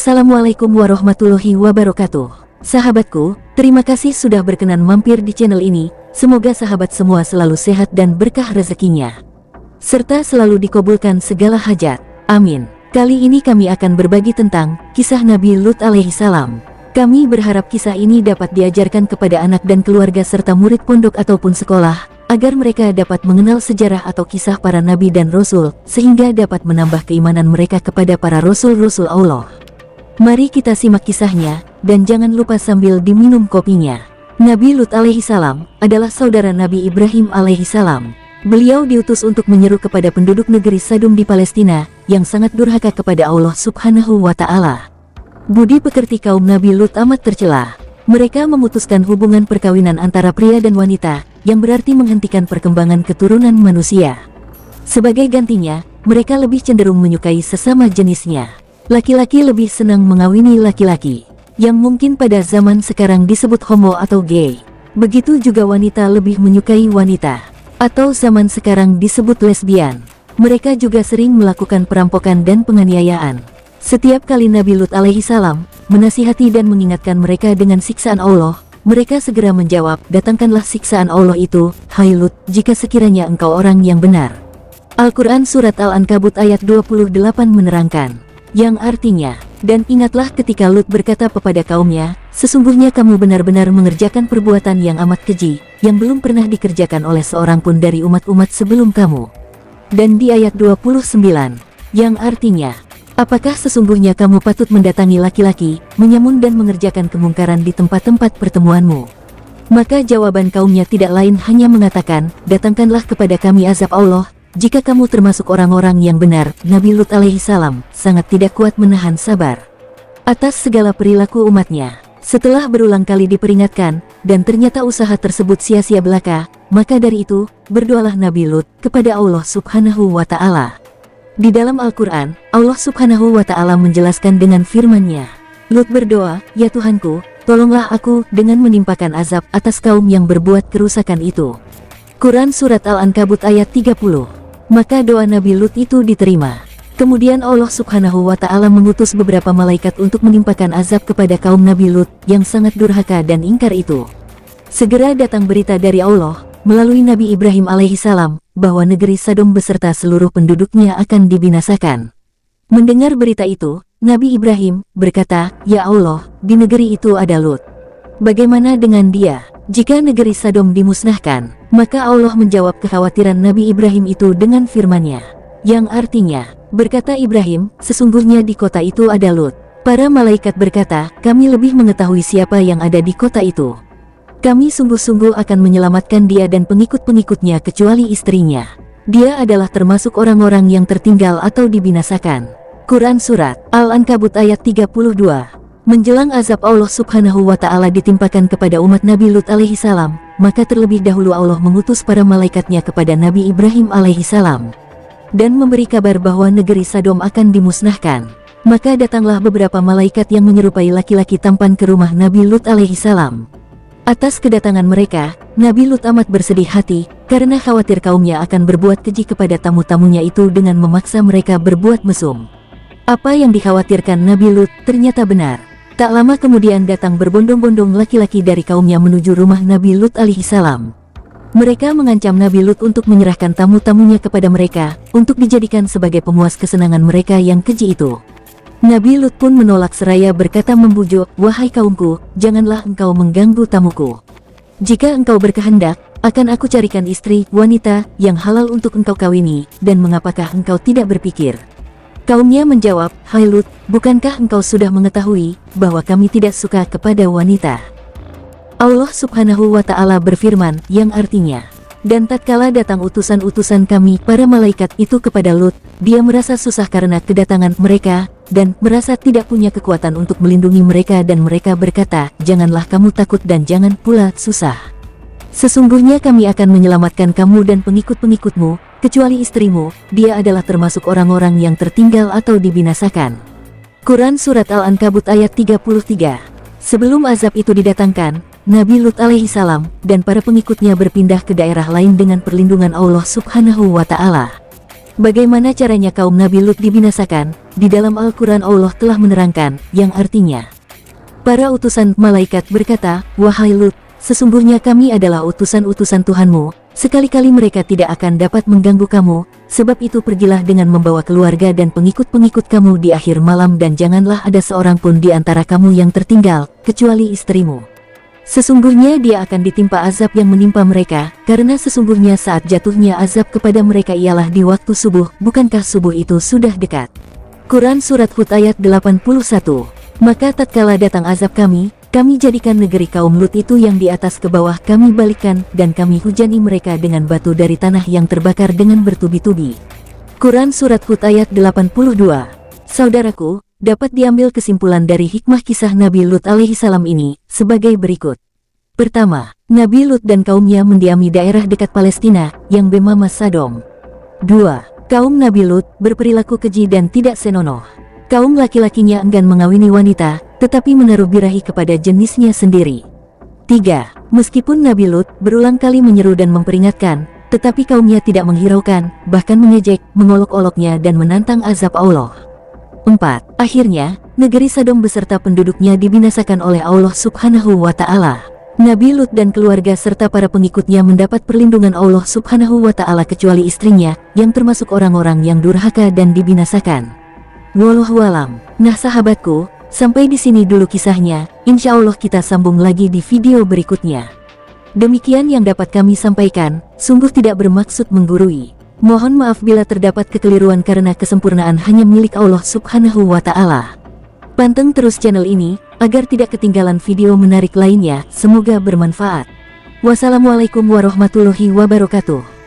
Assalamualaikum warahmatullahi wabarakatuh. Sahabatku, terima kasih sudah berkenan mampir di channel ini. Semoga sahabat semua selalu sehat dan berkah rezekinya, serta selalu dikabulkan segala hajat. Amin. Kali ini kami akan berbagi tentang kisah Nabi Lut alaihi salam. Kami berharap kisah ini dapat diajarkan kepada anak dan keluarga serta murid pondok ataupun sekolah, agar mereka dapat mengenal sejarah atau kisah para nabi dan rasul, sehingga dapat menambah keimanan mereka kepada para rasul-rasul Allah. Mari kita simak kisahnya, dan jangan lupa sambil diminum kopinya. Nabi Lut alaihi salam adalah saudara Nabi Ibrahim alaihi salam. Beliau diutus untuk menyeru kepada penduduk negeri Sadum di Palestina, yang sangat durhaka kepada Allah subhanahu wa ta'ala. Budi pekerti kaum Nabi Lut amat tercela. Mereka memutuskan hubungan perkawinan antara pria dan wanita, yang berarti menghentikan perkembangan keturunan manusia. Sebagai gantinya, mereka lebih cenderung menyukai sesama jenisnya. Laki-laki lebih senang mengawini laki-laki, yang mungkin pada zaman sekarang disebut homo atau gay. Begitu juga wanita lebih menyukai wanita, atau zaman sekarang disebut lesbian. Mereka juga sering melakukan perampokan dan penganiayaan. Setiap kali Nabi Lut alaihi salam menasihati dan mengingatkan mereka dengan siksaan Allah, mereka segera menjawab, "Datangkanlah siksaan Allah itu, hai Lut, jika sekiranya engkau orang yang benar." Al-Quran Surat Al-Ankabut ayat 28 menerangkan, yang artinya, "Dan ingatlah ketika Lut berkata kepada kaumnya, sesungguhnya kamu benar-benar mengerjakan perbuatan yang amat keji, yang belum pernah dikerjakan oleh seorang pun dari umat-umat sebelum kamu." Dan di ayat 29, yang artinya, "Apakah sesungguhnya kamu patut mendatangi laki-laki, menyamun dan mengerjakan kemungkaran di tempat-tempat pertemuanmu?" Maka jawaban kaumnya tidak lain hanya mengatakan, "Datangkanlah kepada kami azab Allah, jika kamu termasuk orang-orang yang benar." Nabi Lut alaihi salam sangat tidak kuat menahan sabar atas segala perilaku umatnya. Setelah berulang kali diperingatkan, dan ternyata usaha tersebut sia-sia belaka, maka dari itu, berdoalah Nabi Lut kepada Allah subhanahu wa ta'ala. Di dalam Al-Quran, Allah subhanahu wa ta'ala menjelaskan dengan firman-Nya, "Lut berdoa, ya Tuhanku, tolonglah aku dengan menimpakan azab atas kaum yang berbuat kerusakan itu." Quran Surat Al-Ankabut ayat 30. Maka doa Nabi Lut itu diterima. Kemudian Allah subhanahu wa ta'ala mengutus beberapa malaikat untuk menimpakan azab kepada kaum Nabi Lut yang sangat durhaka dan ingkar itu. Segera datang berita dari Allah melalui Nabi Ibrahim alaihi salam bahwa negeri Sadom beserta seluruh penduduknya akan dibinasakan. Mendengar berita itu, Nabi Ibrahim berkata, "Ya Allah, di negeri itu ada Lut. Bagaimana dengan dia? Jika negeri Sadom dimusnahkan?" Maka Allah menjawab kekhawatiran Nabi Ibrahim itu dengan firman-Nya, yang artinya, berkata Ibrahim, "Sesungguhnya di kota itu ada Lut." Para malaikat berkata, "Kami lebih mengetahui siapa yang ada di kota itu. Kami sungguh-sungguh akan menyelamatkan dia dan pengikut-pengikutnya kecuali istrinya. Dia adalah termasuk orang-orang yang tertinggal atau dibinasakan." Quran Surat Al-Ankabut ayat 32. Menjelang azab Allah subhanahu wa ta'ala ditimpakan kepada umat Nabi Lut alaihi salam, maka terlebih dahulu Allah mengutus para malaikatnya kepada Nabi Ibrahim alaihi salam dan memberi kabar bahwa negeri Sadom akan dimusnahkan. Maka datanglah beberapa malaikat yang menyerupai laki-laki tampan ke rumah Nabi Lut alaihi salam. Atas kedatangan mereka, Nabi Lut amat bersedih hati, karena khawatir kaumnya akan berbuat keji kepada tamu-tamunya itu dengan memaksa mereka berbuat mesum. Apa yang dikhawatirkan Nabi Lut ternyata benar. Tak lama kemudian datang berbondong-bondong laki-laki dari kaumnya menuju rumah Nabi Lut alaihi salam. Mereka mengancam Nabi Lut untuk menyerahkan tamu-tamunya kepada mereka, untuk dijadikan sebagai pemuas kesenangan mereka yang keji itu. Nabi Lut pun menolak seraya berkata membujuk, "Wahai kaumku, janganlah engkau mengganggu tamuku. Jika engkau berkehendak, akan aku carikan istri, wanita, yang halal untuk engkau kawini, dan mengapakah engkau tidak berpikir?" Kaumnya menjawab, "Hai Lut, bukankah engkau sudah mengetahui bahwa kami tidak suka kepada wanita?" Allah subhanahu wa ta'ala berfirman, yang artinya, "Dan tatkala datang utusan-utusan kami para malaikat itu kepada Lut, dia merasa susah karena kedatangan mereka, dan merasa tidak punya kekuatan untuk melindungi mereka, dan mereka berkata, 'Janganlah kamu takut dan jangan pula susah. Sesungguhnya kami akan menyelamatkan kamu dan pengikut-pengikutmu, kecuali istrimu, dia adalah termasuk orang-orang yang tertinggal atau dibinasakan." Quran Surat Al-Ankabut ayat 33. Sebelum azab itu didatangkan, Nabi Lut alaihi salam dan para pengikutnya berpindah ke daerah lain dengan perlindungan Allah subhanahu wa ta'ala. Bagaimana caranya kaum Nabi Lut dibinasakan? Di dalam Al-Quran Allah telah menerangkan, yang artinya, para utusan malaikat berkata, "Wahai Lut, sesungguhnya kami adalah utusan-utusan Tuhanmu, sekali-kali mereka tidak akan dapat mengganggu kamu, sebab itu pergilah dengan membawa keluarga dan pengikut-pengikut kamu di akhir malam dan janganlah ada seorang pun di antara kamu yang tertinggal, kecuali istrimu. Sesungguhnya dia akan ditimpa azab yang menimpa mereka, karena sesungguhnya saat jatuhnya azab kepada mereka ialah di waktu subuh, bukankah subuh itu sudah dekat?" Quran Surat Hud ayat 81. Maka tatkala datang azab kami jadikan negeri kaum Lut itu yang di atas ke bawah kami balikkan, dan kami hujani mereka dengan batu dari tanah yang terbakar dengan bertubi-tubi. Quran Surat Hud ayat 82. Saudaraku, dapat diambil kesimpulan dari hikmah kisah Nabi Lut alaihissalam ini, sebagai berikut. Pertama, Nabi Lut dan kaumnya mendiami daerah dekat Palestina, yang bernama Sodom. 2. Kaum Nabi Lut berperilaku keji dan tidak senonoh. Kaum laki-lakinya enggan mengawini wanita, tetapi menaruh birahi kepada jenisnya sendiri. 3. Meskipun Nabi Lut berulang kali menyeru dan memperingatkan, tetapi kaumnya tidak menghiraukan, bahkan mengejek, mengolok-oloknya dan menantang azab Allah. 4. Akhirnya, negeri Sodom beserta penduduknya dibinasakan oleh Allah Subhanahu wa Ta'ala. Nabi Lut dan keluarga serta para pengikutnya mendapat perlindungan Allah Subhanahu wa Ta'ala kecuali istrinya, yang termasuk orang-orang yang durhaka dan dibinasakan. Wallahualam. Nah sahabatku, sampai di sini dulu kisahnya, insya Allah kita sambung lagi di video berikutnya. Demikian yang dapat kami sampaikan, sungguh tidak bermaksud menggurui. Mohon maaf bila terdapat kekeliruan karena kesempurnaan hanya milik Allah Subhanahu wa Ta'ala. Panteng terus channel ini, agar tidak ketinggalan video menarik lainnya, semoga bermanfaat. Wassalamualaikum warahmatullahi wabarakatuh.